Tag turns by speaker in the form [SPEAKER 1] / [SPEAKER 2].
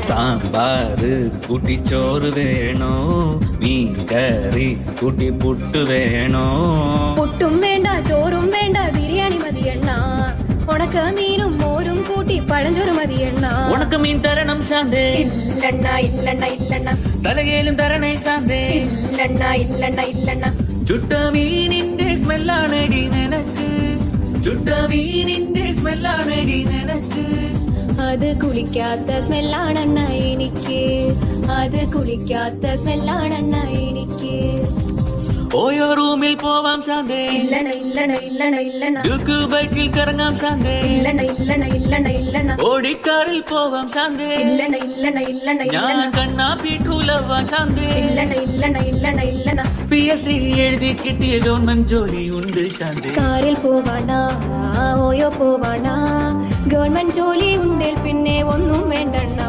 [SPEAKER 1] സാമ്പാറ് കൂട്ടി ചോറ് വേണോ മീൻ കറി കൂട്ടി പുട്ട് വേണോ
[SPEAKER 2] പുട്ടും വേണ്ട ചോറും വേണ്ട ബിരിയാണി മതിയെണ്ണ ഉണക്ക മീനും മോരും കൂട്ടി പഴഞ്ചോറ് മതിയെണ്ണ
[SPEAKER 1] ഉണക്ക മീൻ തരണം ശാന്തേ
[SPEAKER 2] ഇല്ലണ്ണ ഇല്ലണ്ണ ഇല്ലണ്ണ
[SPEAKER 1] തലകേലും തരണേ ശാന്തേ
[SPEAKER 2] ഇല്ലണ്ണ ഇല്ലണ്ണ ഇല്ലണ്ണ
[SPEAKER 1] ചുട്ട മീനിന്റെ സ്മെല്ലാണടി നിനക്ക് ചുട്ട മീനിന്റെ സ്മെല്ലാണടി നിനക്ക്
[SPEAKER 2] അത് കുളിക്കാത്ത സ്മെല്ലാണെണ്ണ എനിക്ക് അത് കുളിക്കാത്ത സ്മെല്ലാണെണ്ണ എനിക്ക്
[SPEAKER 1] ഓയോ റൂമിൽ പോവാം ശാന്തേ
[SPEAKER 2] ഇല്ലണ ഇല്ലണ ഇല്ലണ ഇല്ലണ
[SPEAKER 1] ഡ്യൂക്ക് ബൈക്കിൽ കറങ്ങാം ശാന്തേ
[SPEAKER 2] ഇല്ലണ ഇല്ലണ ഇല്ലണ ഇല്ലണ
[SPEAKER 1] ഓടിക്കാറിൽ പോവാം ശാന്തേ
[SPEAKER 2] ഇല്ലണ ഇല്ലണ ഇല്ലണ
[SPEAKER 1] ഞാൻ
[SPEAKER 2] ഇല്ലണ
[SPEAKER 1] കണ്ണാ പീഠൂലവാ ശാന്തേ
[SPEAKER 2] ഇല്ലണ ഇല്ലണ ഇല്ലണ ഇല്ലണ
[SPEAKER 1] PSC എഴുതി കിട്ടിയ ഗവൺമെന്റ് ജോലി ഉണ്ട് ശാന്തേ
[SPEAKER 2] കാറിൽ പോവാണ ഓയോ പോവാണ ഗവൺമെന്റ് ജോലി ഉണ്ടേൽ പിന്നെ ഒന്നും വേണ്ടണ്ണ